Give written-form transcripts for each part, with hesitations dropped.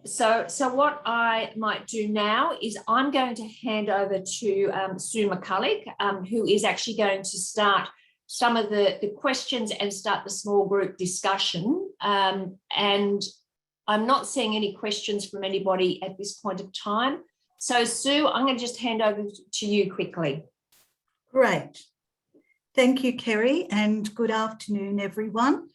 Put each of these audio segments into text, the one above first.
So what I might do now is I'm going to hand over to Sue McCulloch, who is actually going to start some of the questions and start the small group discussion. And I'm not seeing any questions from anybody at this point of time. So Sue, I'm going to just hand over to you quickly. Great. Thank you, Kerry, and good afternoon, everyone.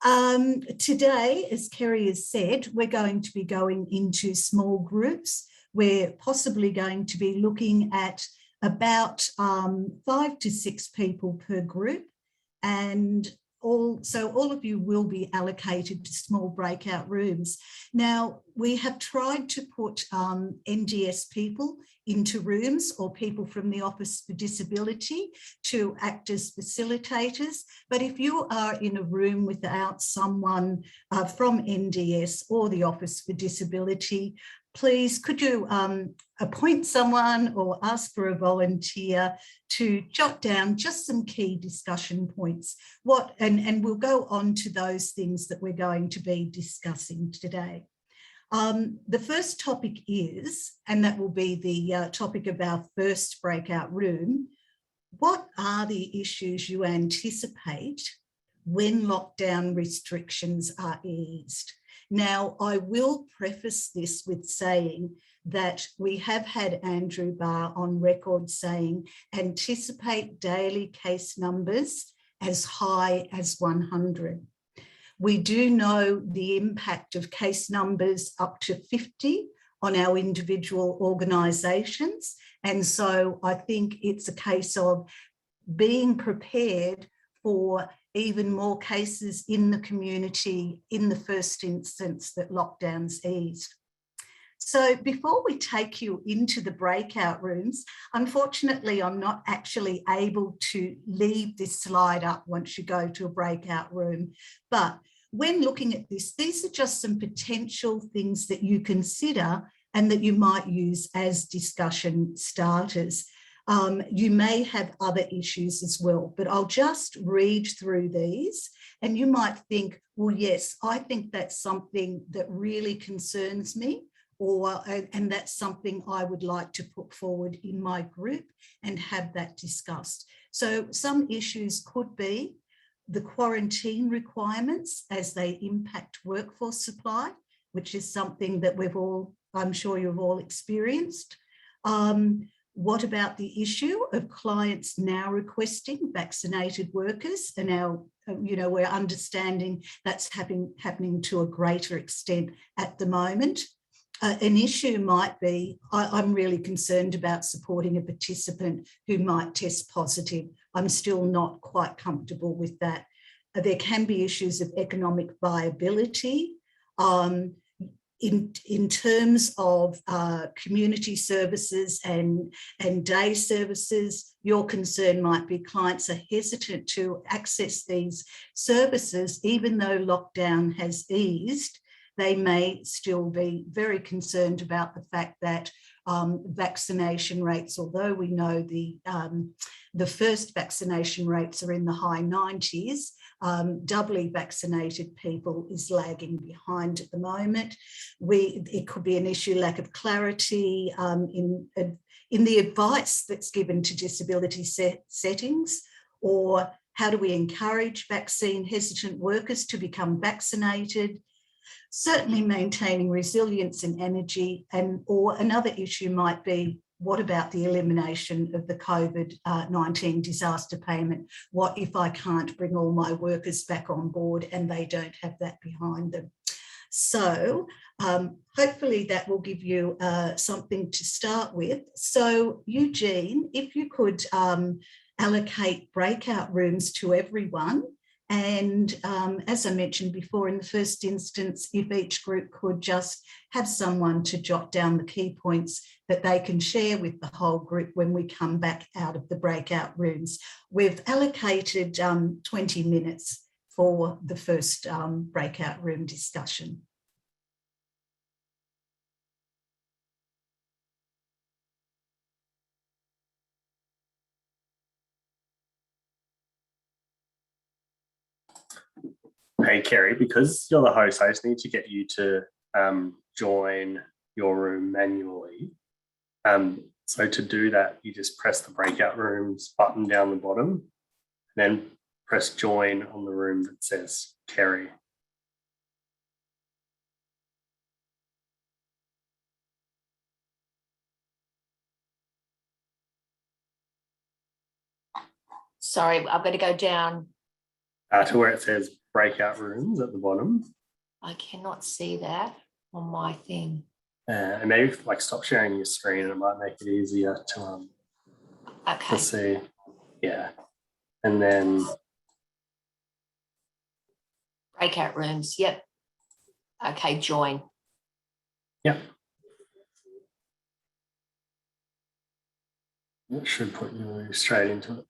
Today, as Kerry has said, we're going to be going into small groups. We're possibly going to be looking at about 5 to 6 people per group, and all of you will be allocated to small breakout rooms. Now, we have tried to put NDS people into rooms, or people from the Office for Disability, to act as facilitators. But if you are in a room without someone from NDS or the Office for Disability, please could you appoint someone or ask for a volunteer to jot down just some key discussion points. And we'll go on to those things that we're going to be discussing today. The first topic is, and that will be the topic of our first breakout room, what are the issues you anticipate when lockdown restrictions are eased? Now, I will preface this with saying that we have had Andrew Barr on record saying, anticipate daily case numbers as high as 100. We do know the impact of case numbers up to 50 on our individual organisations. And so I think it's a case of being prepared for even more cases in the community in the first instance that lockdowns eased. So before we take you into the breakout rooms, unfortunately, I'm not actually able to leave this slide up once you go to a breakout room. But when looking at this, these are just some potential things that you consider and that you might use as discussion starters. You may have other issues as well, but I'll just read through these and you might think, well, yes, I think that's something that really concerns me, and that's something I would like to put forward in my group and have that discussed. So some issues could be the quarantine requirements as they impact workforce supply, which is something that I'm sure you've all experienced. What about the issue of clients now requesting vaccinated workers? And now, we're understanding that's happening to a greater extent at the moment. An issue might be, I'm really concerned about supporting a participant who might test positive. I'm still not quite comfortable with that. There can be issues of economic viability. In terms of community services and day services, your concern might be clients are hesitant to access these services, even though lockdown has eased. They may still be very concerned about the fact that vaccination rates, although we know the first vaccination rates are in the high 90s, doubly vaccinated people is lagging behind at the moment. It could be an issue, lack of clarity in the advice that's given to disability settings, or how do we encourage vaccine hesitant workers to become vaccinated? Certainly maintaining resilience and energy, or another issue might be, what about the elimination of the COVID-19 disaster payment? What if I can't bring all my workers back on board and they don't have that behind them? So hopefully that will give you something to start with. So Eugene, if you could allocate breakout rooms to everyone. And as I mentioned before, in the first instance, if each group could just have someone to jot down the key points that they can share with the whole group when we come back out of the breakout rooms. We've allocated 20 minutes for the first breakout room discussion. Hey, Kerry, because you're the host, I just need to get you to join your room manually. So to do that, you just press the breakout rooms button down the bottom, then press join on the room that says Kerry. Sorry, I've got to go down. To where it says breakout rooms at the bottom. I cannot see that on my thing. And maybe like stop sharing your screen and it might make it easier to see. Yeah. And then Breakout rooms. Yep. Okay, join. Yep. It should put you straight into it.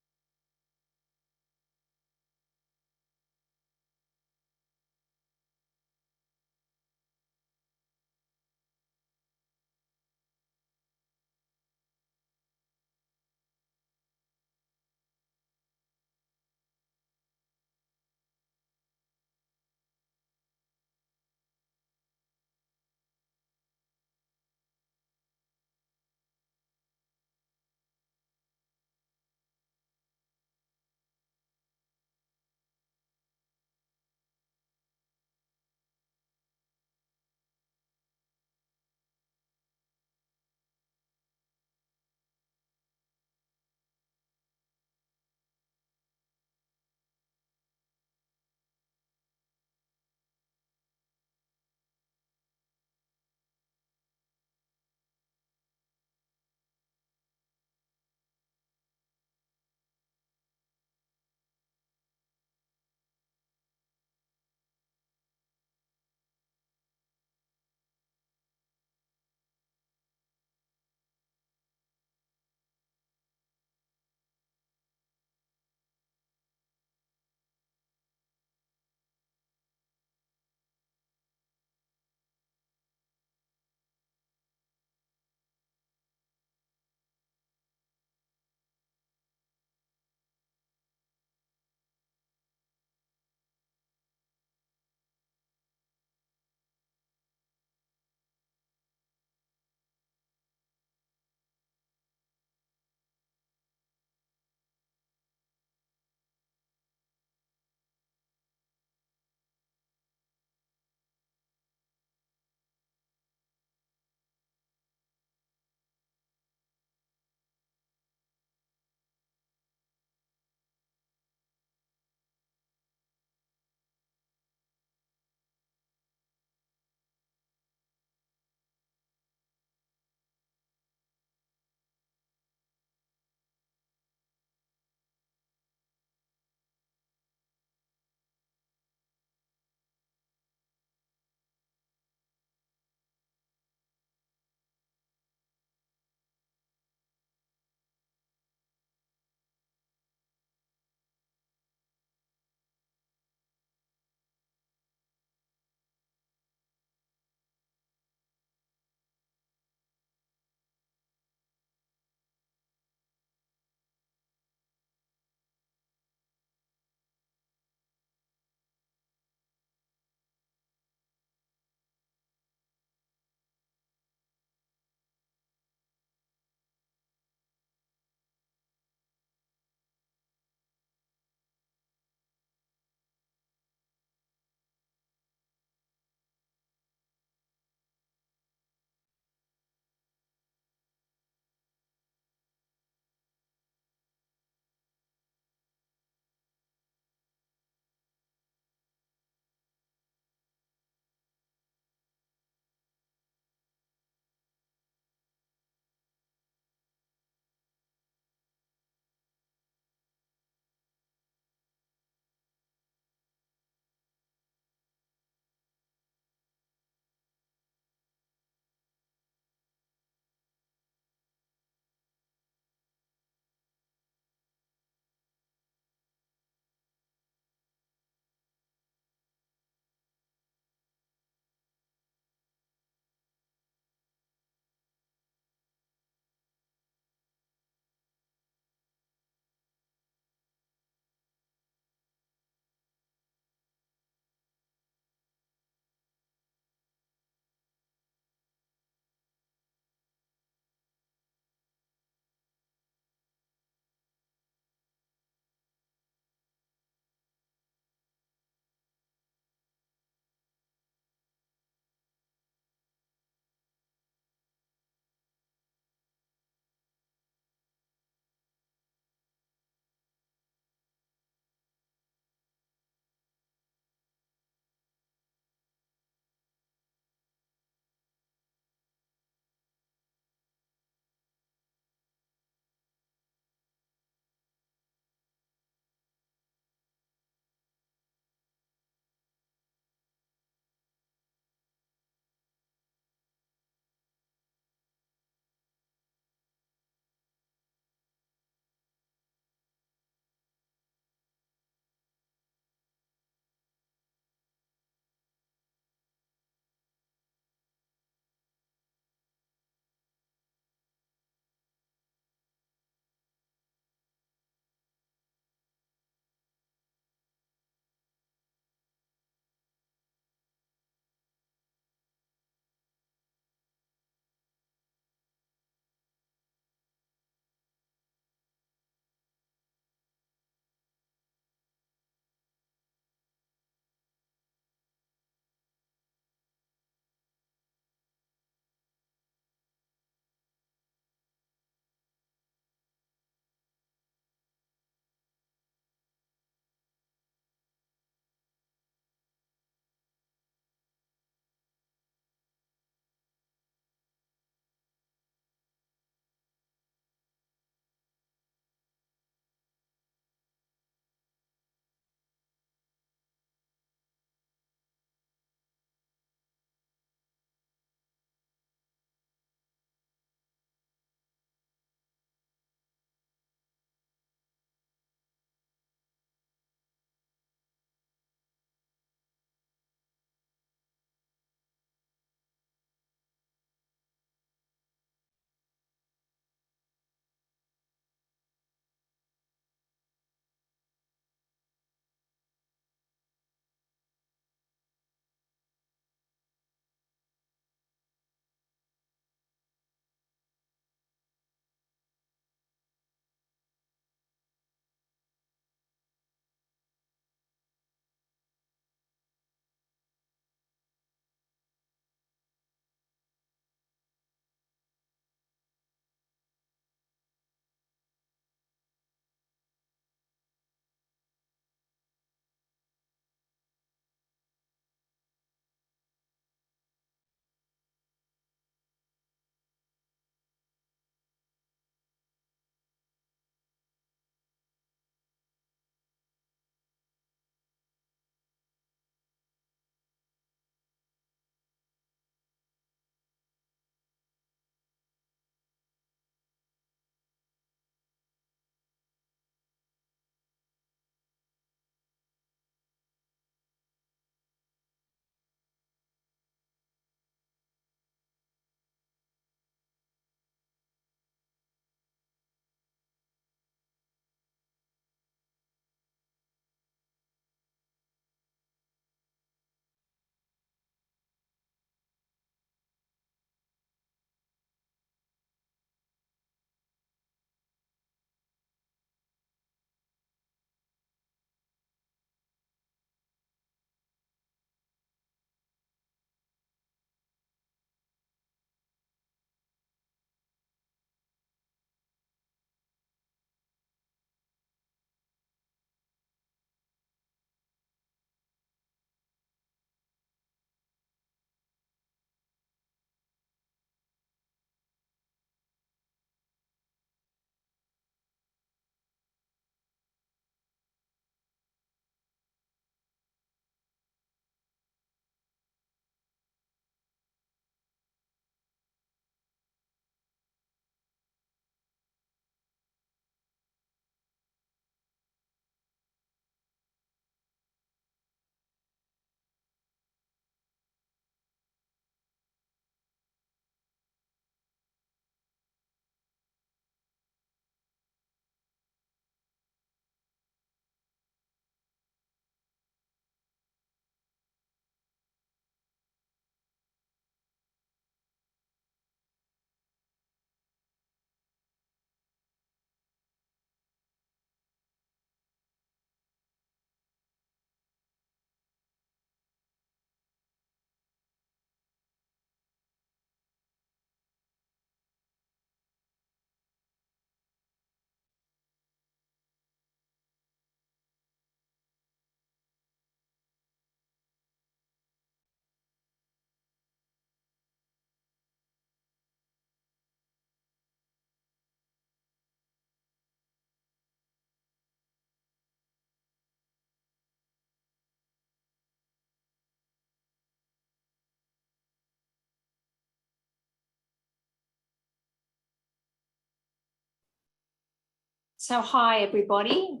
So hi, everybody.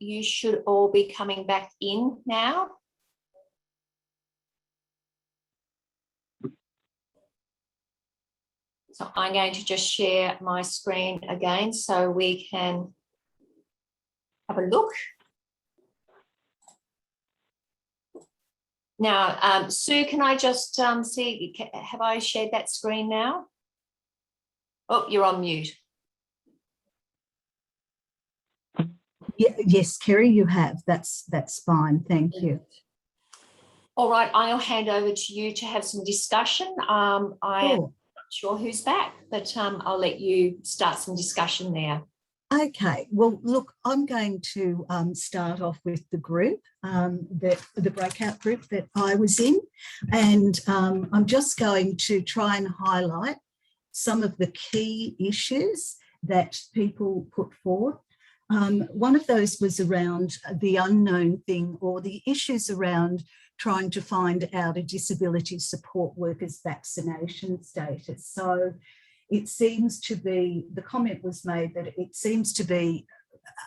You should all be coming back in now. So I'm going to just share my screen again so we can have a look. Now, Sue, can I just see, have I shared that screen now? Oh, you're on mute. Yeah, yes, Kerry, you have. That's fine. Thank you. All right, I'll hand over to you to have some discussion. I am not sure who's back, but I'll let you start some discussion there. Okay, well, look, I'm going to start off with the group, the breakout group that I was in, and I'm just going to try and highlight some of the key issues that people put forth. One of those was around the unknown thing, or the issues around trying to find out a disability support worker's vaccination status. So it seems to be, the comment was made that it seems to be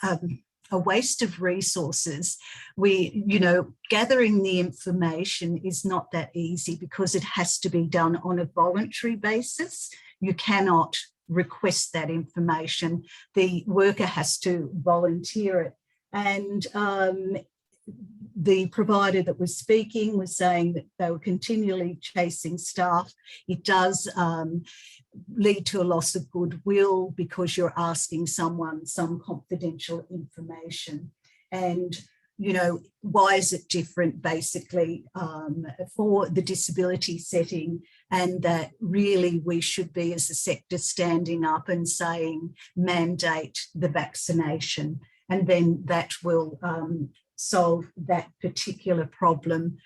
a waste of resources. Gathering the information is not that easy because it has to be done on a voluntary basis. You cannot request that information. The worker has to volunteer it. And the provider that was speaking was saying that they were continually chasing staff. It does lead to a loss of goodwill because you're asking someone some confidential information. And, you know, why is it different basically for the disability setting, and that really we should be as a sector standing up and saying mandate the vaccination, and then that will solve that particular problem,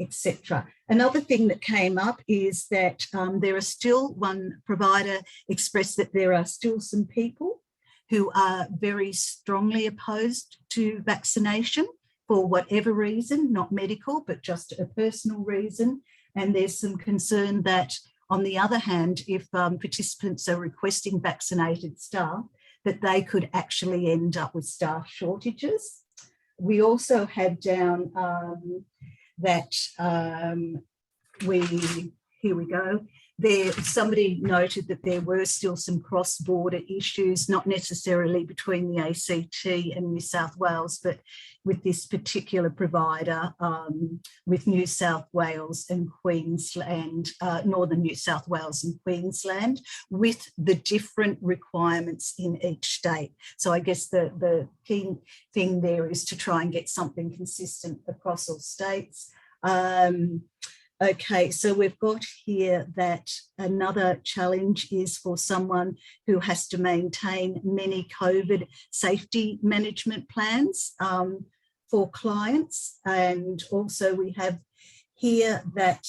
etc. Another thing that came up is that there are still, one provider expressed that there are still some people who are very strongly opposed to vaccination for whatever reason, not medical, but just a personal reason. And there's some concern that, on the other hand, if participants are requesting vaccinated staff, that they could actually end up with staff shortages. We also had down that here we go. Somebody noted that there were still some cross-border issues, not necessarily between the ACT and New South Wales, but with this particular provider, with New South Wales and Queensland, Northern New South Wales and Queensland, with the different requirements in each state. So I guess the key thing there is to try and get something consistent across all states. Okay, so we've got here that another challenge is for someone who has to maintain many COVID safety management plans for clients. And also we have here that,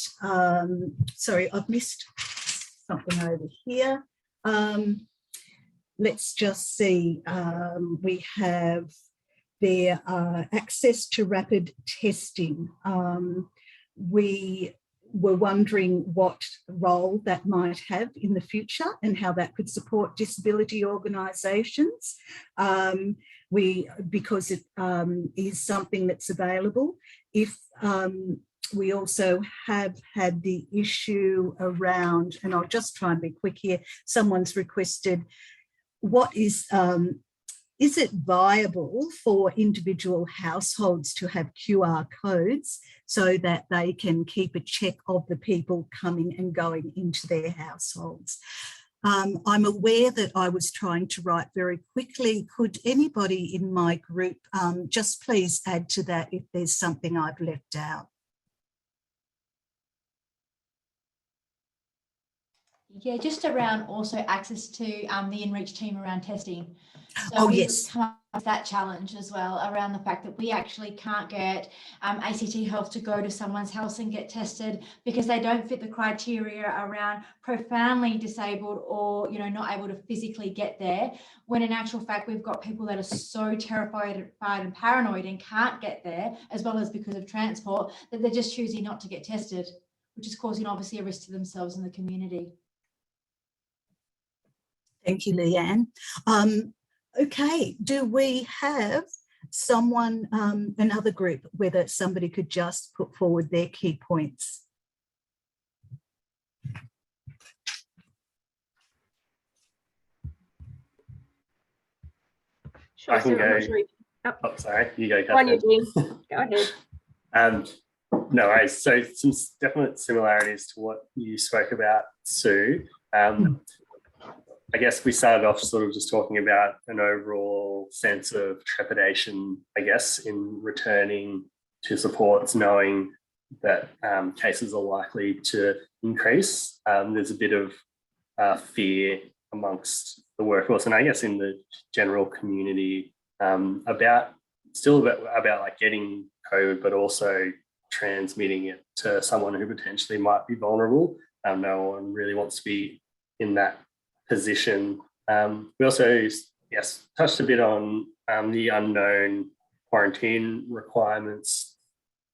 sorry, I've missed something over here. Let's just see, we have their access to rapid testing. We were wondering what role that might have in the future and how that could support disability organisations. Because it is something that's available. If we also have had the issue around, and I'll just try and be quick here, someone's requested, what is it viable for individual households to have QR codes so that they can keep a check of the people coming and going into their households? I'm aware that I was trying to write very quickly. Could anybody in my group just please add to that if there's something I've left out? Yeah, just around also access to the InReach team around testing. So oh, we yes. come up with that challenge as well around the fact that we actually can't get ACT Health to go to someone's house and get tested because they don't fit the criteria around profoundly disabled or, you know, not able to physically get there, when in actual fact we've got people that are so terrified and paranoid and can't get there, as well as because of transport, that they're just choosing not to get tested, which is causing obviously a risk to themselves and the community. Thank you, Leanne. Okay, do we have someone, another group, whether somebody could just put forward their key points? Sure, I can Sue, I'm not go. sure you- Oh, sorry, you go, Go on, Catherine. Eugene. Go ahead. No worries. So some definite similarities to what you spoke about, Sue. I guess we started off sort of just talking about an overall sense of trepidation, I guess, in returning to supports, knowing that cases are likely to increase. There's a bit of fear amongst the workforce and I guess in the general community about like getting COVID, but also transmitting it to someone who potentially might be vulnerable. No one really wants to be in that position. We also, yes, touched a bit on the unknown quarantine requirements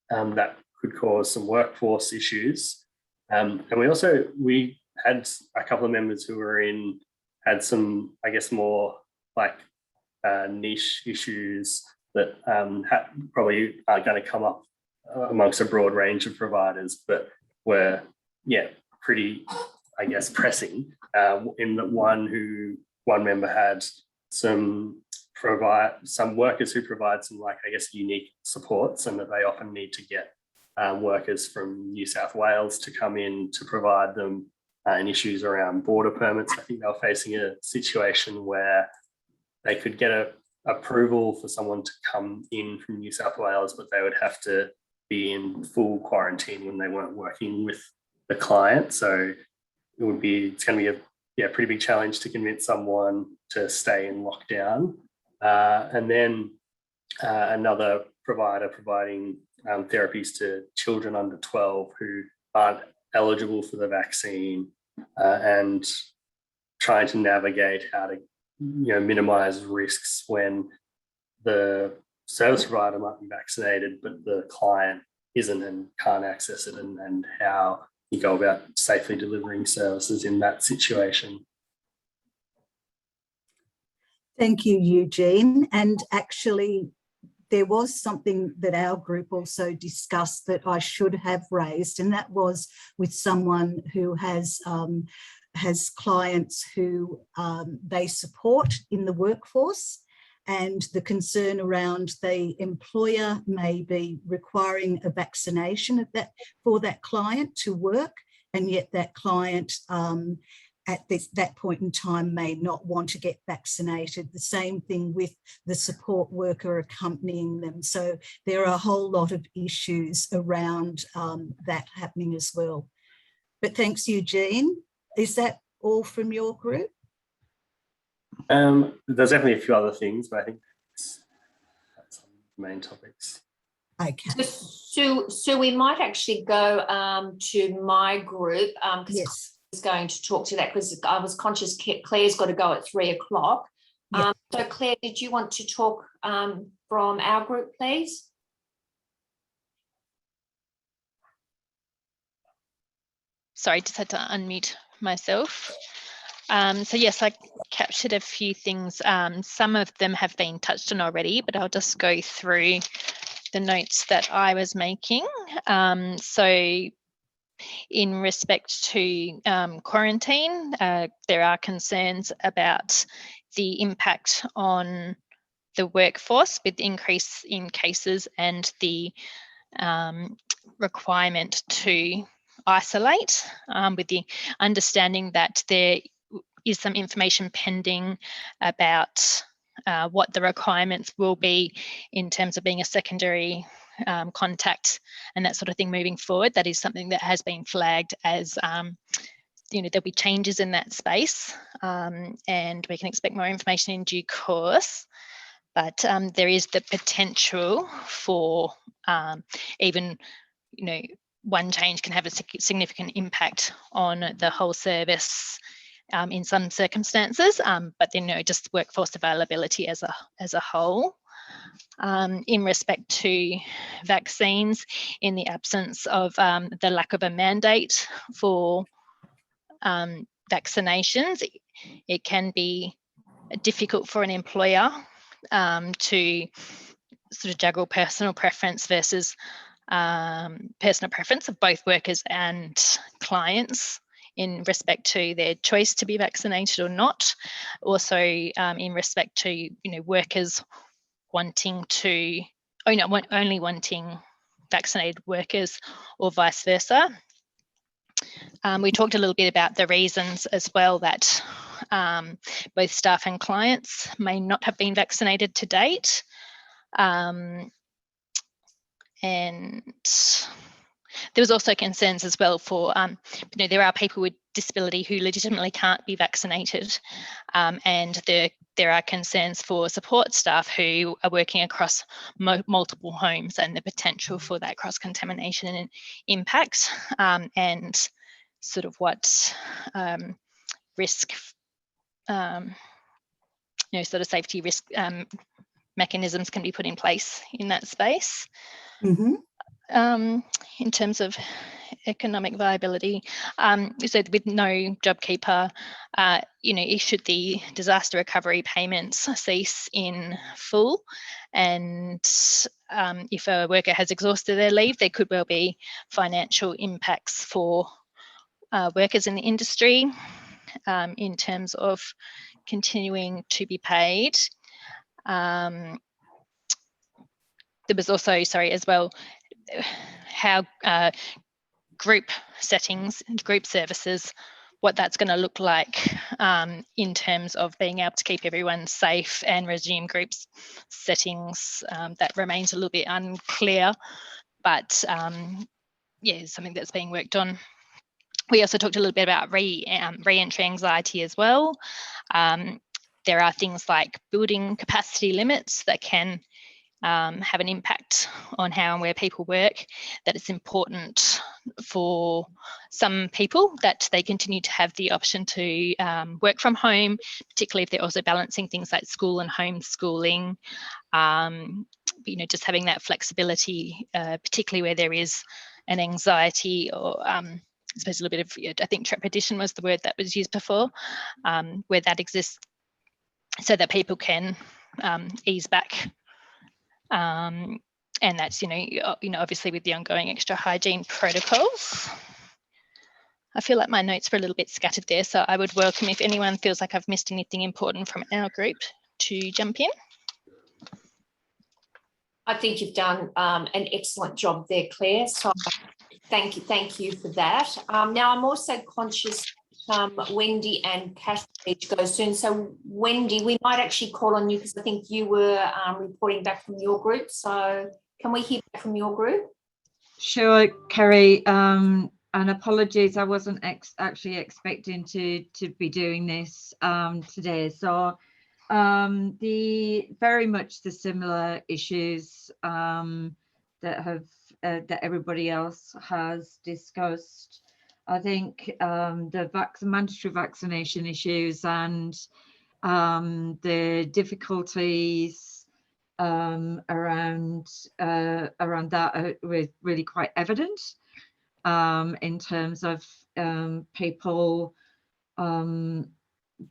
that could cause some workforce issues. And we had a couple of members who had some, I guess, more like niche issues that probably are going to come up amongst a broad range of providers, but were, pretty, I guess, pressing. In that one member had some workers who provide some, like, I guess, unique supports, and that they often need to get workers from New South Wales to come in to provide them, and issues around border permits. I think they were facing a situation where they could get approval for someone to come in from New South Wales, but they would have to be in full quarantine when they weren't working with the client. So it's going to be a pretty big challenge to convince someone to stay in lockdown. And then another provider providing therapies to children under 12 who aren't eligible for the vaccine, and trying to navigate how to minimize risks when the service provider might be vaccinated but the client isn't and can't access it, and how you go about safely delivering services in that situation. Thank you, Eugene. And actually, there was something that our group also discussed that I should have raised, and that was with someone who has clients who they support in the workforce, and the concern around the employer may be requiring a vaccination for that client to work, and yet that client at that point in time may not want to get vaccinated. The same thing with the support worker accompanying them. So there are a whole lot of issues around that happening as well. But thanks, Eugene. Is that all from your group? There's definitely a few other things, but I think that's the main topics. Okay. So we might actually go to my group, because Yes. is going to talk to that, because I was conscious Claire's got to go at 3 o'clock. Yeah. So Claire, did you want to talk from our group, please? Sorry, just had to unmute myself. So yes, I captured a few things. Some of them have been touched on already, but I'll just go through the notes that I was making. So in respect to quarantine, there are concerns about the impact on the workforce with the increase in cases and the requirement to isolate, with the understanding that there is some information pending about what the requirements will be in terms of being a secondary contact and that sort of thing moving forward. That is something that has been flagged as there'll be changes in that space, and we can expect more information in due course. But there is the potential for even one change can have a significant impact on the whole service in some circumstances, but then just workforce availability as a whole. In respect to vaccines, in the absence of the lack of a mandate for vaccinations, it can be difficult for an employer to sort of juggle personal preference versus personal preference of both workers and clients in respect to their choice to be vaccinated or not. Also, in respect to workers wanting to, only wanting vaccinated workers or vice versa. We talked a little bit about the reasons as well that both staff and clients may not have been vaccinated to date. And there was also concerns as well for, there are people with disability who legitimately can't be vaccinated, and there are concerns for support staff who are working across multiple homes and the potential for that cross-contamination and impacts, and sort of what risk, sort of safety risk mechanisms can be put in place in that space. Mm-hmm. In terms of economic viability, so with no JobKeeper, should the disaster recovery payments cease in full, and if a worker has exhausted their leave, there could well be financial impacts for workers in the industry in terms of continuing to be paid. There was also, as well, how group settings, group services, what that's going to look like in terms of being able to keep everyone safe and resume groups settings. That remains a little bit unclear, but yeah, something that's being worked on. We also talked a little bit about re-entry anxiety as well. There are things like building capacity limits that can have an impact on how and where people work, that it's important for some people that they continue to have the option to work from home, particularly if they're also balancing things like school and homeschooling. Just having that flexibility, particularly where there is an anxiety or I suppose a little bit of, I think trepidation was the word that was used before, where that exists, so that people can ease back. And that's, obviously with the ongoing extra hygiene protocols. I feel like my notes were a little bit scattered there, so I would welcome if anyone feels like I've missed anything important from our group to jump in. I think you've done an excellent job there, Claire. So thank you for that. Now I'm also conscious Wendy and Cash each go soon. So Wendy, we might actually call on you because I think you were reporting back from your group. So can we hear back from your group? Sure, Kerry. And apologies, I wasn't actually expecting to be doing this today. So very much the similar issues that everybody else has discussed. I think the mandatory vaccination issues and the difficulties around that were really quite evident in terms of people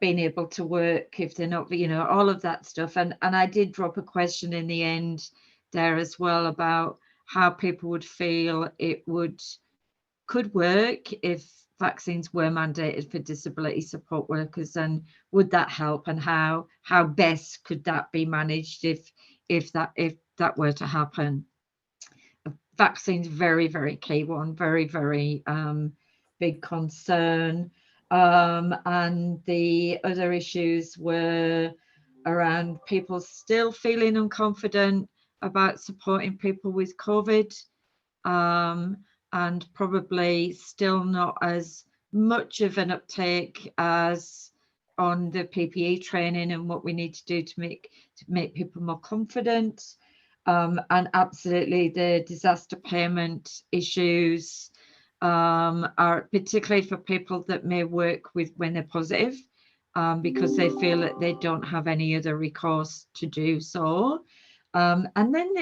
being able to work if they're not, all of that stuff. And I did drop a question in the end there as well about how people would feel it could work if vaccines were mandated for disability support workers, and would that help, and how best could that be managed if that were to happen. Vaccines, very, very key one, very, very big concern. And the other issues were around people still feeling unconfident about supporting people with COVID, and probably still not as much of an uptake as on the PPE training and what we need to do to make people more confident. And absolutely the disaster payment issues are particularly for people that may work with when they're positive, because they feel that they don't have any other recourse to do so. And then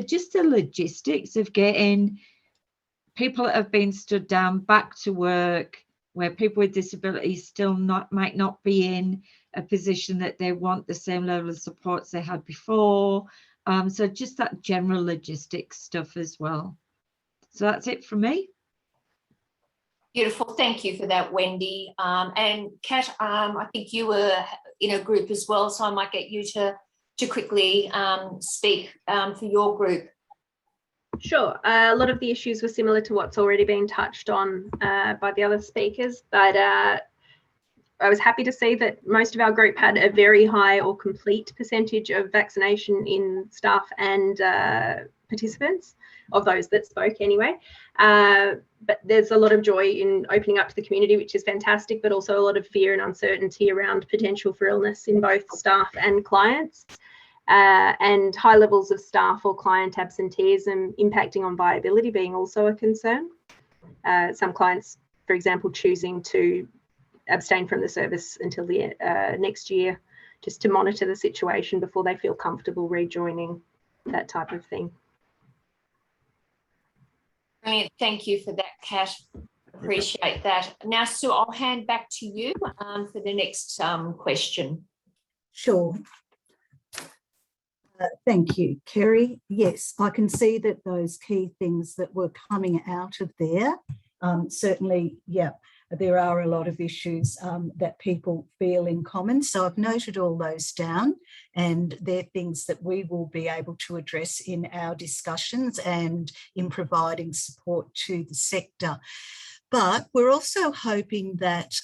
just the logistics of getting people that have been stood down back to work, where people with disabilities still might not be in a position that they want the same level of supports they had before. So just that general logistics stuff as well. So that's it from me. Beautiful. Thank you for that, Wendy. And Kat, I think you were in a group as well, so I might get you to quickly speak for your group. Sure. A lot of the issues were similar to what's already been touched on by the other speakers, but I was happy to see that most of our group had a very high or complete percentage of vaccination in staff and participants, of those that spoke anyway. But there's a lot of joy in opening up to the community, which is fantastic, but also a lot of fear and uncertainty around potential for illness in both staff and clients. And high levels of staff or client absenteeism impacting on viability being also a concern. Some clients, for example, choosing to abstain from the service until the next year, just to monitor the situation before they feel comfortable rejoining, that type of thing. Brilliant. Thank you for that, Kat. Appreciate that. Now, Sue, I'll hand back to you for the next question. Sure. Thank you, Kerry. Yes, I can see that those key things that were coming out of there, certainly, yeah, there are a lot of issues that people feel in common. So I've noted all those down, and they're things that we will be able to address in our discussions and in providing support to the sector. But we're also hoping that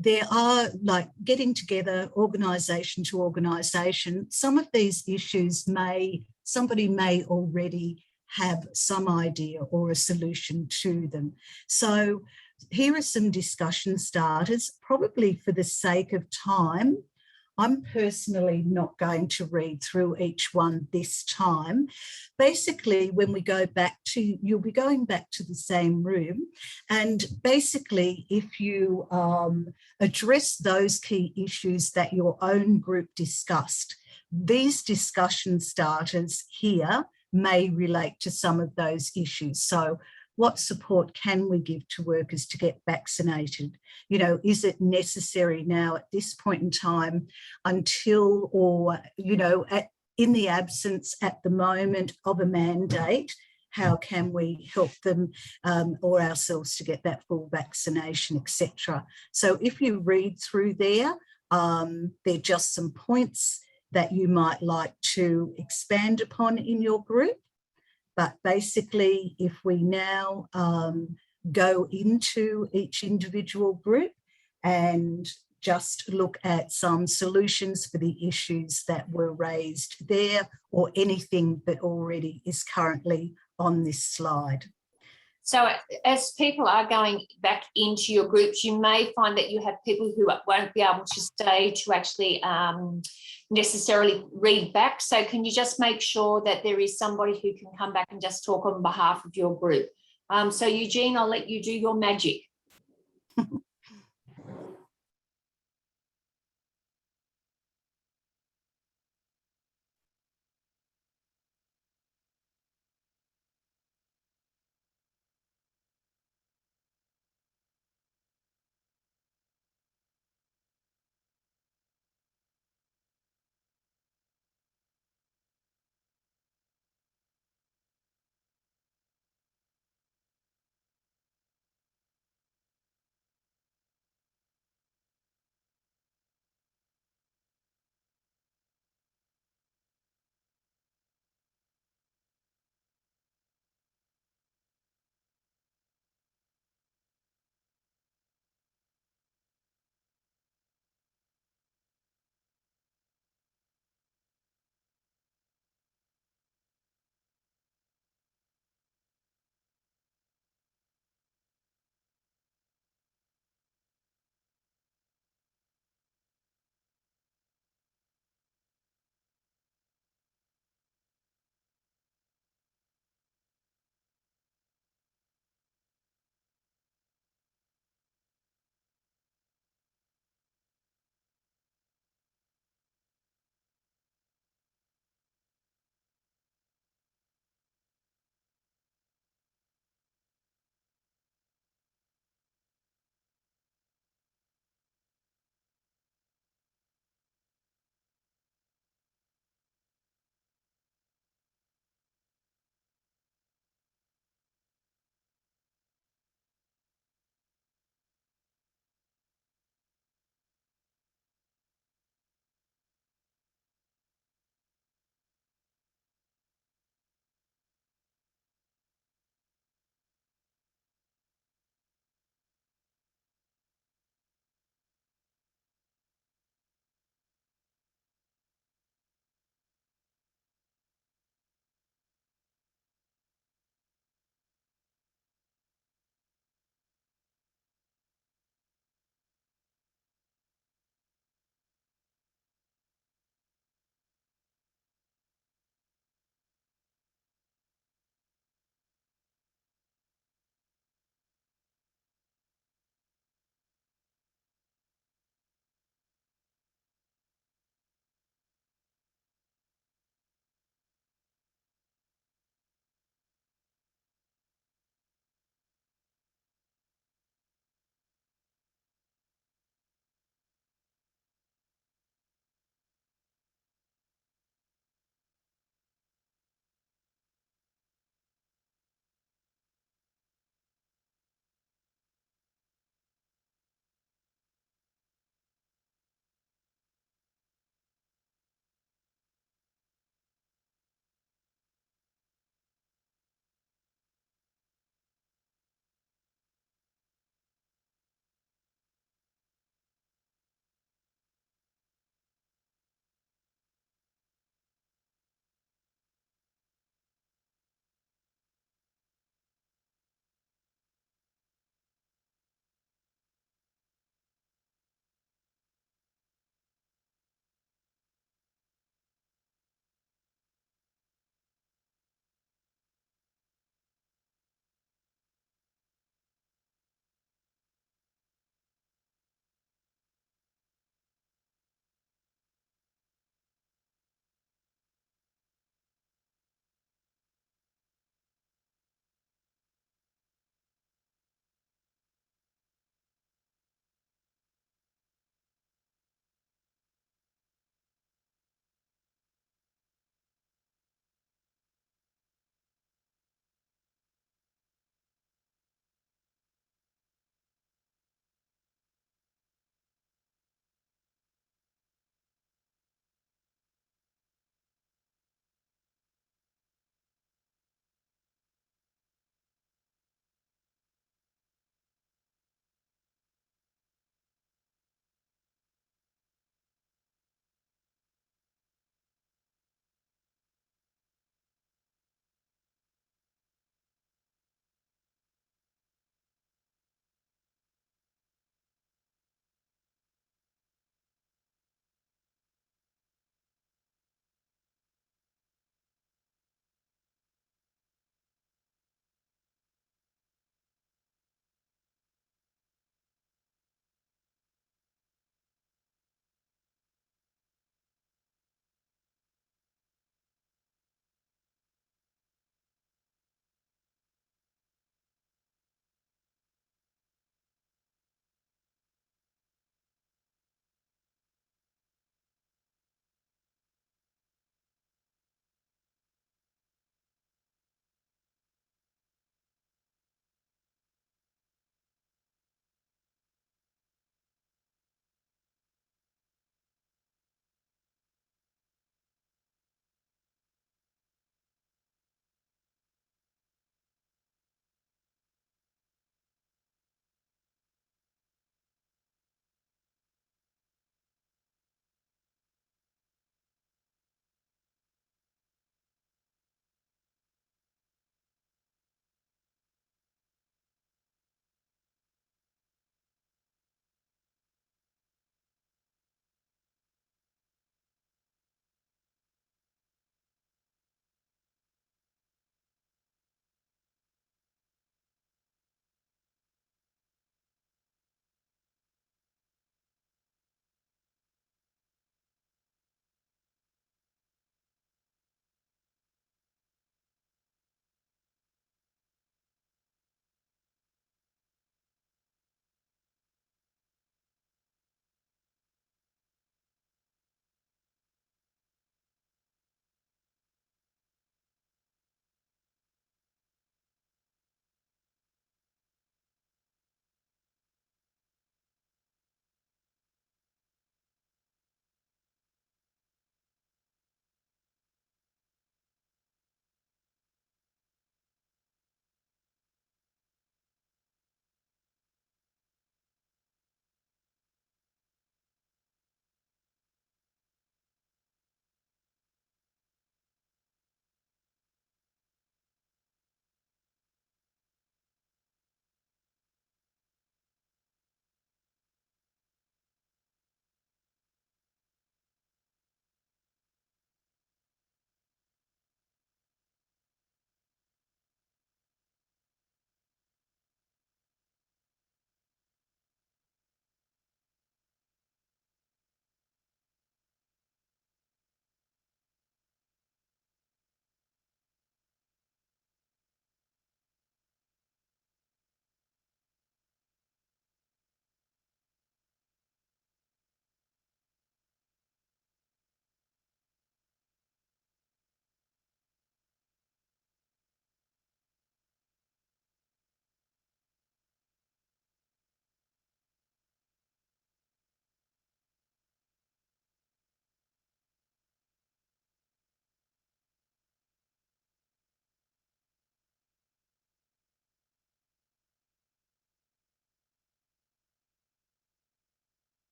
there are, like, getting together organisation to organisation, some of these issues somebody may already have some idea or a solution to them. So here are some discussion starters. Probably for the sake of time, I'm personally not going to read through each one this time. Basically, when we go back to, you'll be going back to the same room, and basically if you address those key issues that your own group discussed, these discussion starters here may relate to some of those issues. So what support can we give to workers to get vaccinated? You know, is it necessary now at this point in time until, or, you know, in the absence at the moment of a mandate, how can we help them or ourselves to get that full vaccination, etc. So if you read through there, they're just some points that you might like to expand upon in your group. But basically, if we now go into each individual group and just look at some solutions for the issues that were raised there, or anything that already is currently on this slide. So as people are going back into your groups, you may find that you have people who won't be able to stay to actually necessarily read back. So can you just make sure that there is somebody who can come back and just talk on behalf of your group? So Eugene, I'll let you do your magic.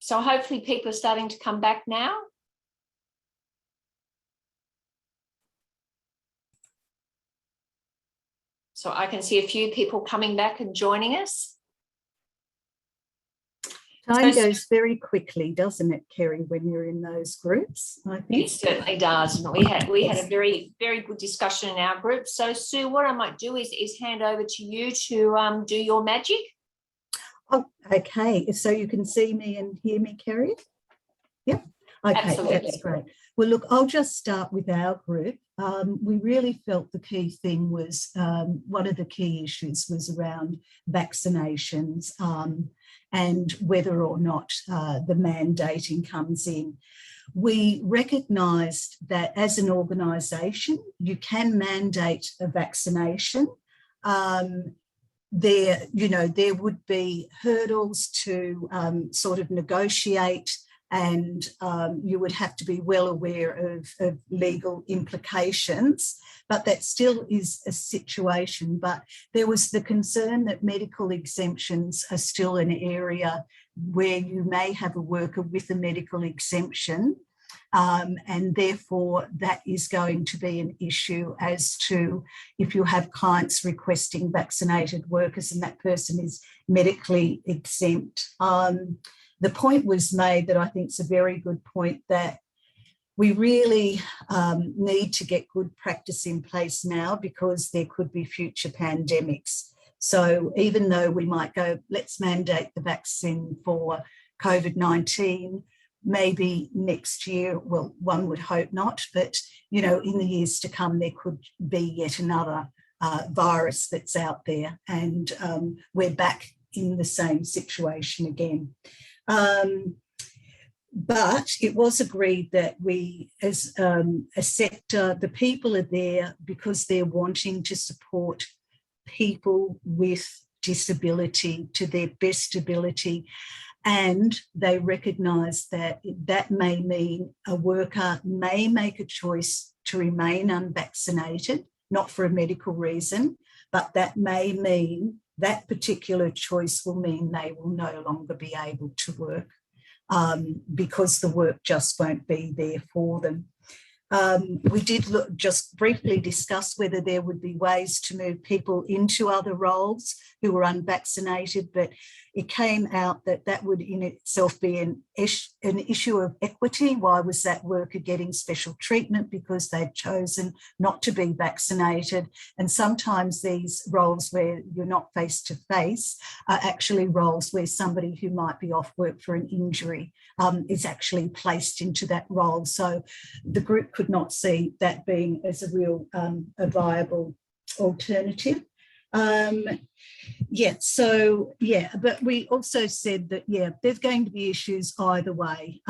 So hopefully people are starting to come back now. So I can see a few people coming back and joining us. Time goes very quickly, doesn't it, Kerry, when you're in those groups? I think it certainly does. And we had a very, very good discussion in our group. So Sue, what I might do is hand over to you to do your magic. Oh, okay. So you can see me and hear me, Kerry? Yep. Okay, Absolutely. That's great. Well, look, I'll just start with our group. We really felt the key thing was one of the key issues was around vaccinations and whether or not the mandating comes in. We recognised that as an organisation, you can mandate a vaccination. There would be hurdles to sort of negotiate, and you would have to be well aware of legal implications, but that still is a situation. But there was the concern that medical exemptions are still an area where you may have a worker with a medical exemption, and therefore that is going to be an issue as to if you have clients requesting vaccinated workers and that person is medically exempt. The point was made that I think is a very good point, that we really need to get good practice in place now because there could be future pandemics. So even though we might go, let's mandate the vaccine for COVID-19, maybe next year, well, one would hope not, but, in the years to come, there could be yet another virus that's out there, and we're back in the same situation again. But it was agreed that we, as a sector, the people are there because they're wanting to support people with disability to their best ability. And they recognise that that may mean a worker may make a choice to remain unvaccinated, not for a medical reason, but that may mean that particular choice will mean they will no longer be able to work because the work just won't be there for them. We did just briefly discuss whether there would be ways to move people into other roles who were unvaccinated, but it came out that that would in itself be an issue of equity. Why was that worker getting special treatment because they'd chosen not to be vaccinated? And sometimes these roles where you're not face to face are actually roles where somebody who might be off work for an injury is actually placed into that role. So the group could not see that being as a real a viable alternative. But we also said that, there's going to be issues either way.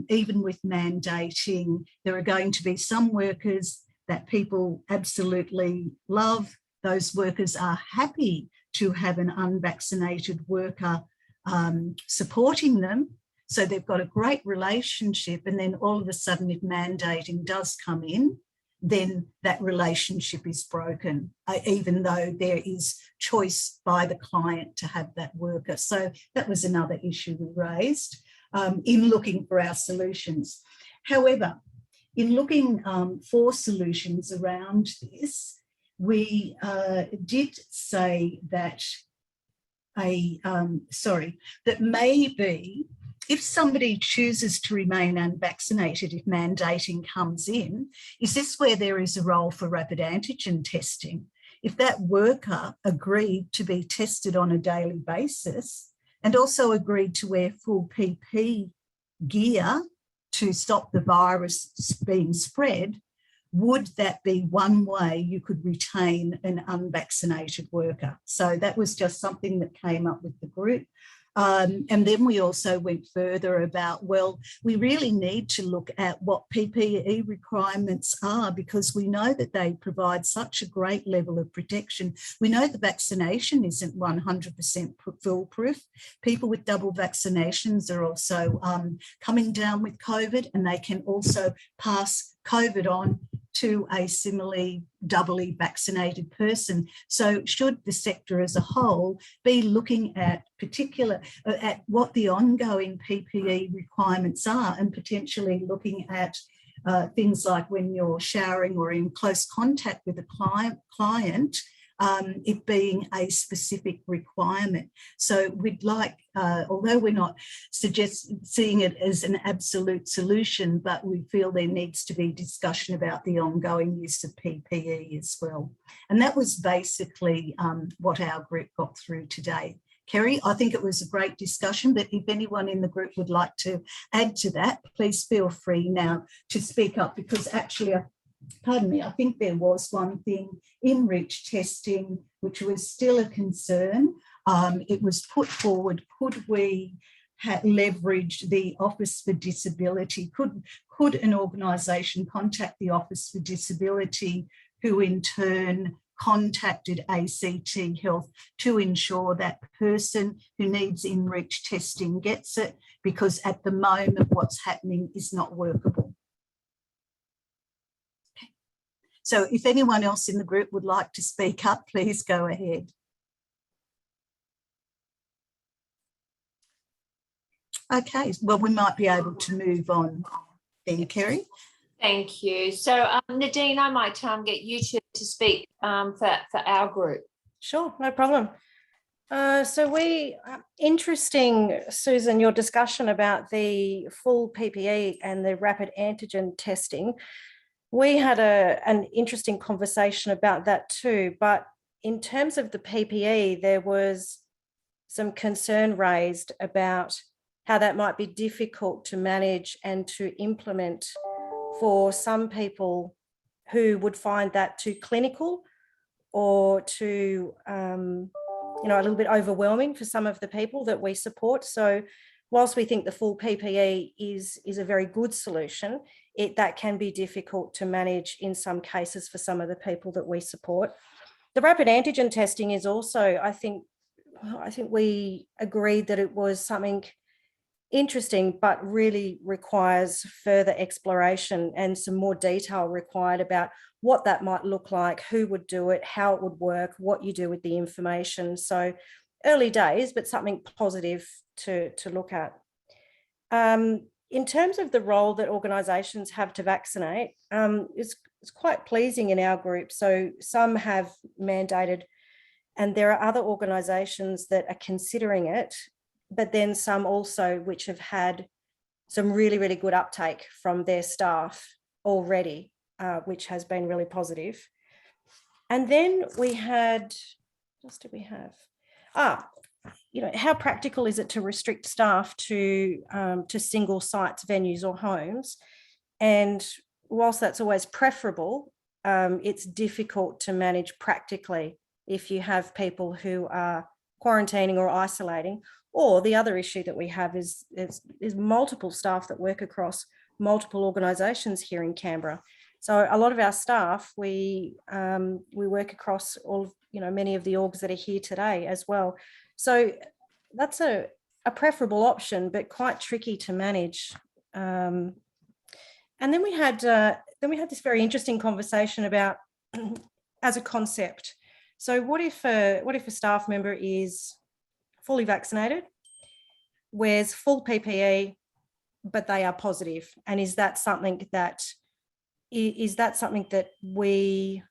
Even with mandating, there are going to be some workers that people absolutely love. Those workers are happy to have an unvaccinated worker supporting them. So they've got a great relationship, and then all of a sudden, if mandating does come in, then that relationship is broken, even though there is choice by the client to have that worker. So that was another issue we raised in looking for our solutions. However, in looking for solutions around this, we did say that that maybe if somebody chooses to remain unvaccinated, if mandating comes in, is this where there is a role for rapid antigen testing? If that worker agreed to be tested on a daily basis and also agreed to wear full PP gear to stop the virus being spread, would that be one way you could retain an unvaccinated worker? So that was just something that came up with the group. And then we also went further about, well, we really need to look at what PPE requirements are, because we know that they provide such a great level of protection. We know the vaccination isn't 100% foolproof. People with double vaccinations are also coming down with COVID, and they can also pass COVID on to a similarly doubly vaccinated person. So should the sector as a whole be looking at at what the ongoing PPE requirements are, and potentially looking at things like when you're showering or in close contact with a client, it being a specific requirement. So we'd like, although we're not seeing it as an absolute solution, but we feel there needs to be discussion about the ongoing use of PPE as well. And that was basically what our group got through today. Kerry, I think it was a great discussion, but if anyone in the group would like to add to that, please feel free now to speak up, because actually, pardon me, I think there was one thing in reach testing which was still a concern. It was put forward, could we leverage the Office for Disability? Could an organisation contact the Office for Disability, who in turn contacted ACT Health to ensure that person who needs in-reach testing gets it, because at the moment what's happening is not workable. Okay. So if anyone else in the group would like to speak up, please go ahead. Okay, well, we might be able to move on then, Kerry. Thank you. So Nadine, I might get you to speak for our group. Sure, no problem. Interesting, Susan, your discussion about the full PPE and the rapid antigen testing. We had an interesting conversation about that too, but in terms of the PPE, there was some concern raised about how that might be difficult to manage and to implement for some people who would find that too clinical or too, a little bit overwhelming for some of the people that we support. So whilst we think the full PPE is a very good solution, that can be difficult to manage in some cases for some of the people that we support. The rapid antigen testing is also, I think we agreed that it was something interesting, but really requires further exploration and some more detail required about what that might look like, who would do it, how it would work, what you do with the information. So early days, but something positive to look at. In terms of the role that organisations have to vaccinate, it's quite pleasing in our group. So some have mandated, and there are other organisations that are considering it, but then some also which have had some really, really good uptake from their staff already, which has been really positive. And then we had, what else did we have? How practical is it to restrict staff to single sites, venues or homes? And whilst that's always preferable, it's difficult to manage practically if you have people who are quarantining or isolating. Or the other issue that we have is multiple staff that work across multiple organisations here in Canberra. So a lot of our staff, we work across all, many of the orgs that are here today as well. So that's a preferable option, but quite tricky to manage. And then we had this very interesting conversation about as a concept. So what if a staff member is fully vaccinated, wears full PPE, but they are positive? And is that something that we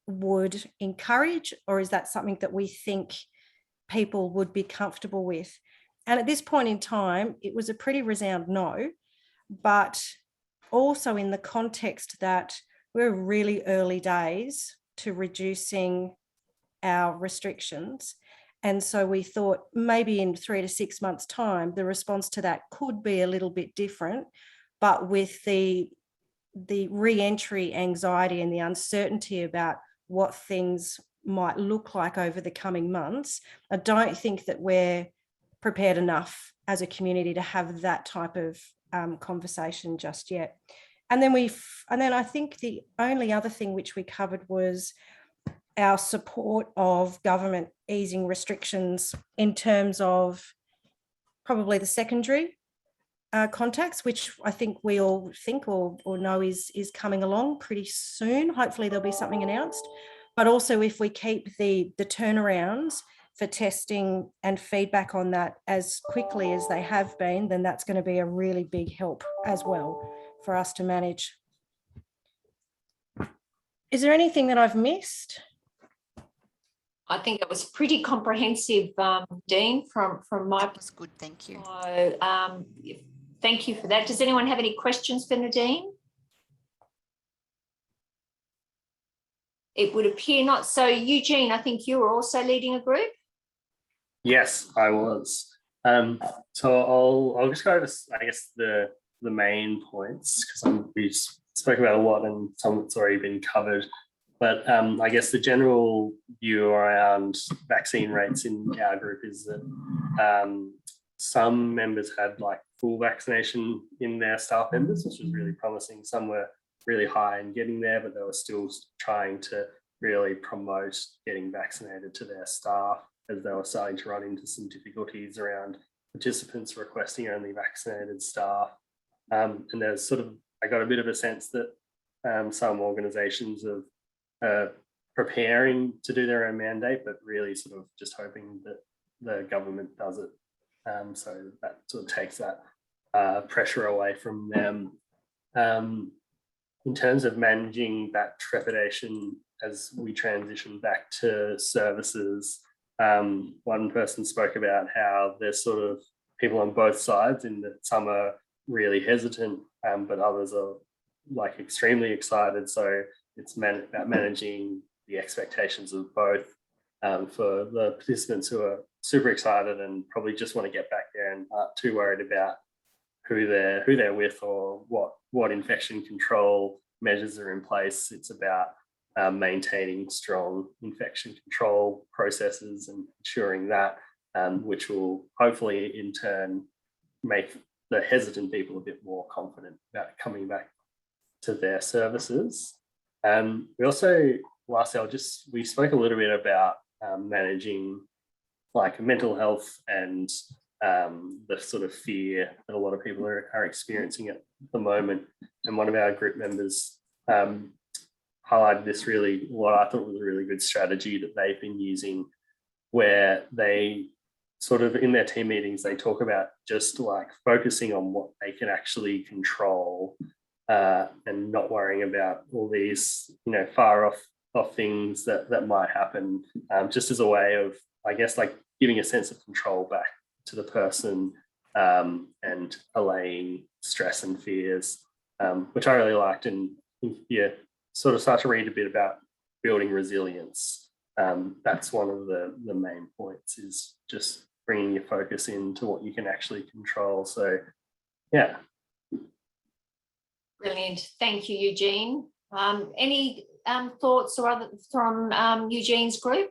would encourage, or is that something that we think people would be comfortable with? And at this point in time, it was a pretty resound no, but also in the context that we're really early days to reducing our restrictions. And so we thought maybe in 3 to 6 months' time, the response to that could be a little bit different, but with the re-entry anxiety and the uncertainty about what things might look like over the coming months, I don't think that we're prepared enough as a community to have that type of conversation just yet. And then I think the only other thing which we covered was our support of government easing restrictions in terms of probably the secondary contacts, which I think we all think or know is coming along pretty soon. Hopefully there'll be something announced. But also if we keep the turnarounds for testing and feedback on that as quickly as they have been, then that's going to be a really big help as well for us to manage. Is there anything that I've missed? I think it was pretty comprehensive, Dean, from my That was good, thank you. So, thank you for that. Does anyone have any questions for Nadine? It would appear not. So, Eugene, I think you were also leading a group. Yes, I was. So I'll just go to, I guess, the main points, because we spoke about a lot and some that's already been covered. But I guess the general view around vaccine rates in our group is that some members had like full vaccination in their staff members, which was really promising. Some were really high in getting there, but they were still trying to really promote getting vaccinated to their staff, as they were starting to run into some difficulties around participants requesting only vaccinated staff. And there's sort of, I got a bit of a sense that some organisations are preparing to do their own mandate, but really sort of just hoping that the government does it. So that sort of takes that pressure away from them. In terms of managing that trepidation as we transition back to services, one person spoke about how there's sort of people on both sides, in that some are really hesitant, but others are like extremely excited. So it's about managing the expectations of both, for the participants who are super excited and probably just want to get back there and aren't too worried about who they're with or what infection control measures are in place. It's about maintaining strong infection control processes and ensuring that, which will hopefully in turn make the hesitant people a bit more confident about coming back to their services. We also, lastly, we spoke a little bit about managing like mental health and the sort of fear that a lot of people are experiencing at the moment. And one of our group members highlighted this really, what I thought was a really good strategy that they've been using, where they sort of in their team meetings, they talk about just like focusing on what they can actually control, and not worrying about all these, far off things that might happen, just as a way of, I guess, like giving a sense of control back to the person, and allaying stress and fears, which I really liked. And sort of start to read a bit about building resilience. That's one of the main points, is just bringing your focus into what you can actually control. So, yeah. Brilliant. Thank you, Eugene. Any thoughts or other from Eugene's group?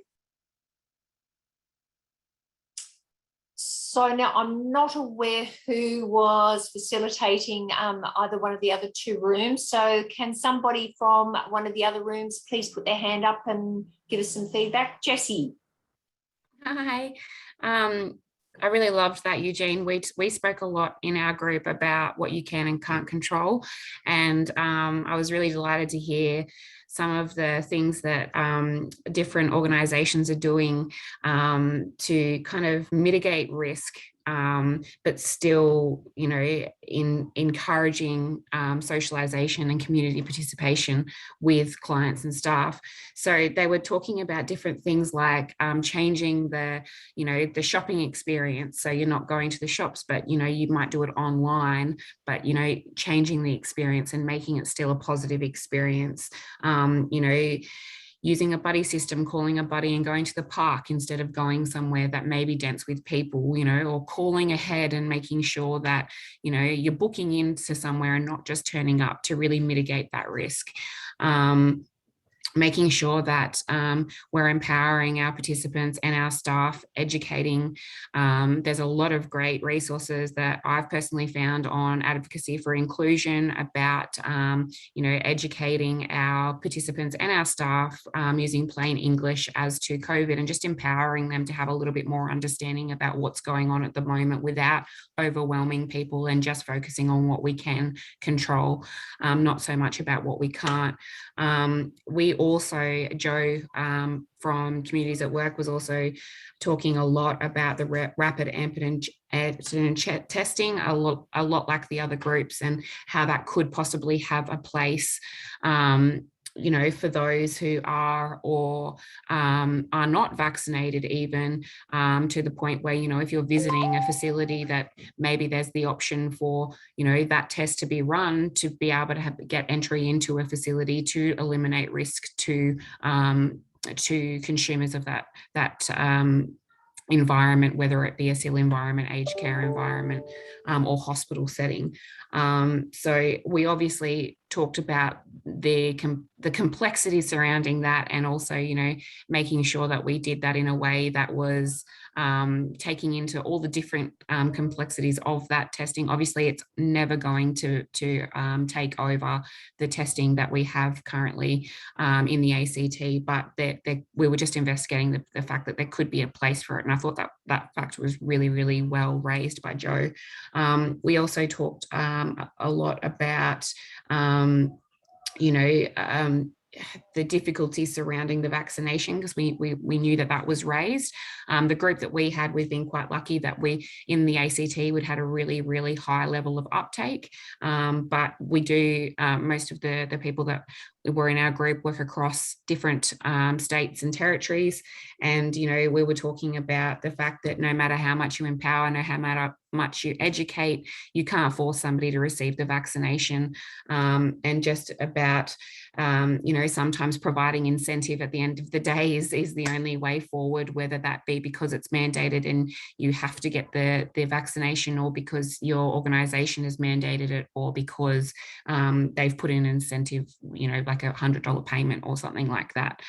So now I'm not aware who was facilitating either one of the other two rooms. So can somebody from one of the other rooms please put their hand up and give us some feedback? Jessie. Hi. I really loved that, Eugene. We spoke a lot in our group about what you can and can't control. And I was really delighted to hear some of the things that different organisations are doing to kind of mitigate risk, but still, in encouraging socialisation and community participation with clients and staff. So they were talking about different things like changing the shopping experience. So you're not going to the shops, but you might do it online, but changing the experience and making it still a positive experience. Using a buddy system, calling a buddy and going to the park instead of going somewhere that may be dense with people, or calling ahead and making sure that, you're booking into somewhere and not just turning up, to really mitigate that risk. making sure that we're empowering our participants and our staff, educating. There's a lot of great resources that I've personally found on advocacy for inclusion about, educating our participants and our staff using plain English as to COVID, and just empowering them to have a little bit more understanding about what's going on at the moment without overwhelming people, and just focusing on what we can control, not so much about what we can't. We also, Joe from Communities at Work was also talking a lot about the rapid antigen testing, a lot like the other groups, and how that could possibly have a place, for those who are or are not vaccinated, even to the point where, if you're visiting a facility, that maybe there's the option for, that test to be run, to be able to get entry into a facility to eliminate risk to consumers of that environment, whether it be a SIL environment, aged care environment, or hospital setting. So we obviously talked about the complexity surrounding that, and also, making sure that we did that in a way that was taking into all the different complexities of that testing. Obviously, it's never going to take over the testing that we have currently in the ACT, but we were just investigating the fact that there could be a place for it. And I thought that fact was really, really well raised by Joe. We also talked a lot about, the difficulty surrounding the vaccination, because we knew that was raised. The group that we had, we've been quite lucky that we, in the ACT, we'd had a really, really high level of uptake. But we do, most of the people that were in our group work across different states and territories. And, we were talking about the fact that no matter how much you empower, no matter how much you educate, you can't force somebody to receive the vaccination. And just about, sometimes providing incentive at the end of the day is the only way forward, whether that be because it's mandated and you have to get the vaccination, or because your organisation has mandated it, or because they've put in an incentive, like $100 payment or something like that.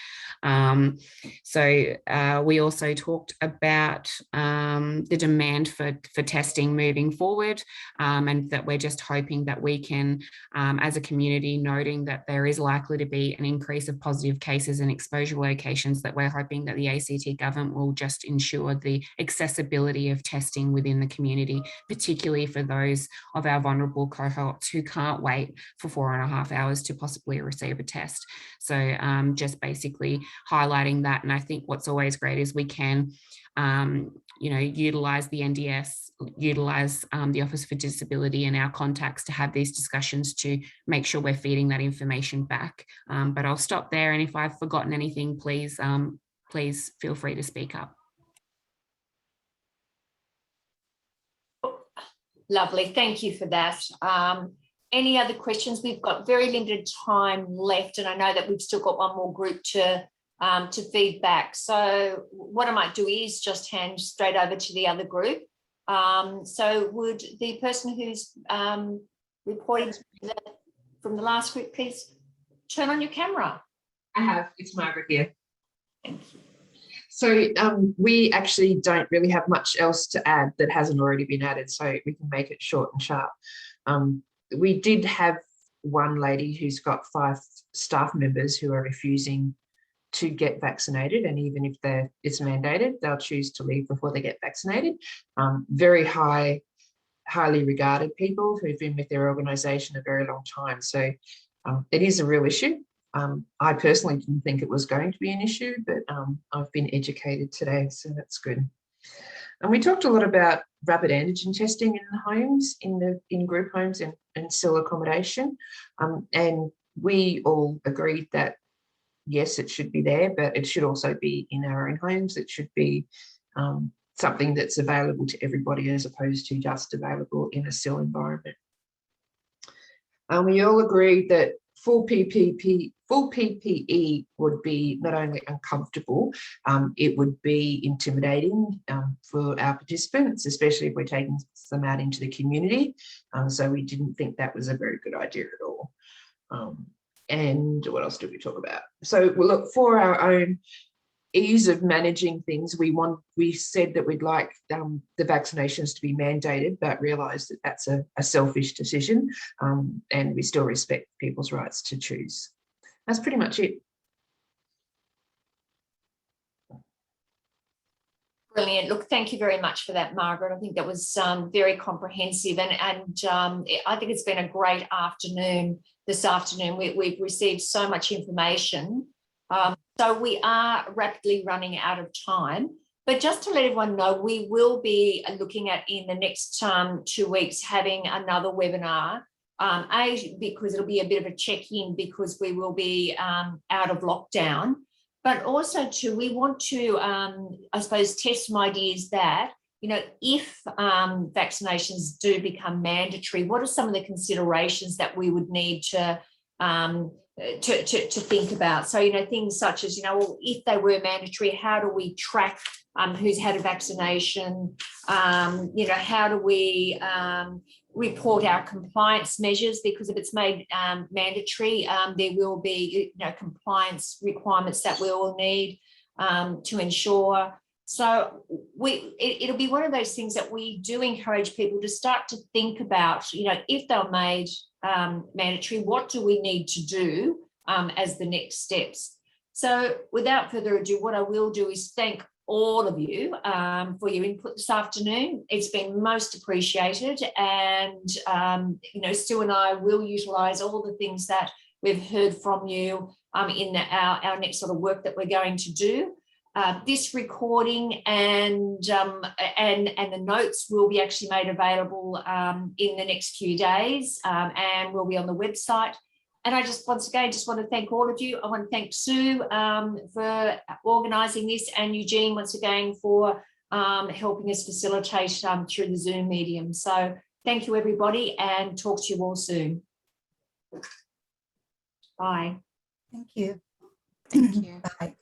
So we also talked about the demand for testing moving forward, and that we're just hoping that we can, as a community, noting that there is likely to be an increase of positive cases and exposure locations, that we're hoping that the ACT government will just ensure the accessibility of testing within the community, particularly for those of our vulnerable cohorts who can't wait for 4.5 hours to possibly receive a test. So just basically highlighting that. And I think what's always great is we can utilise the NDS, utilise the Office for Disability and our contacts to have these discussions to make sure we're feeding that information back. But I'll stop there, and if I've forgotten anything, please feel free to speak up. Lovely, thank you for that. Any other questions? We've got very limited time left, and I know that we've still got one more group to feedback. So what I might do is just hand straight over to the other group. So would the person who's reporting from the last group please turn on your camera? I have. It's Margaret here. Thank you. So we actually don't really have much else to add that hasn't already been added, so we can make it short and sharp. We did have one lady who's got 5 staff members who are refusing to get vaccinated, and even if it's mandated, they'll choose to leave before they get vaccinated. Very highly regarded people who've been with their organisation a very long time. So it is a real issue. I personally didn't think it was going to be an issue, but I've been educated today, so that's good. And we talked a lot about rapid antigen testing in homes, in group homes and SIL accommodation. And we all agreed that, yes, it should be there, but it should also be in our own homes. It should be something that's available to everybody, as opposed to just available in a SIL environment. We all agreed that full PPE would be not only uncomfortable, it would be intimidating for our participants, especially if we're taking them out into the community. So we didn't think that was a very good idea at all. And what else did we talk about? So, well, look, for our own ease of managing things, we said that we'd like the vaccinations to be mandated, but realised that that's a selfish decision, and we still respect people's rights to choose. That's pretty much it. Brilliant. Look, thank you very much for that, Margaret. I think that was very comprehensive, and I think it's been a great afternoon this afternoon. We've received so much information. So we are rapidly running out of time. But just to let everyone know, we will be looking at in the next 2 weeks having another webinar, because it'll be a bit of a check-in because we will be out of lockdown. But also too, we want to, I suppose, test some ideas that, you know, if vaccinations do become mandatory, what are some of the considerations that we would need to think about? So, you know, things such as, you know, well, if they were mandatory, how do we track who's had a vaccination? You know, how do we report our compliance measures? Because if it's made mandatory, there will be, you know, compliance requirements that we all need to ensure. So it'll be one of those things that we do encourage people to start to think about, you know, if they're made mandatory, what do we need to do as the next steps? So without further ado, what I will do is thank all of you for your input this afternoon. It's been most appreciated, and you know, Stu and I will utilise all the things that we've heard from you in our next sort of work that we're going to do. This recording and the notes will be actually made available in the next few days, and will be on the website. And I just once again want to thank all of you. I want to thank Sue for organising this, and Eugene once again for helping us facilitate through the Zoom medium. So thank you everybody, and talk to you all soon. Bye. Thank you. Thank you. Bye.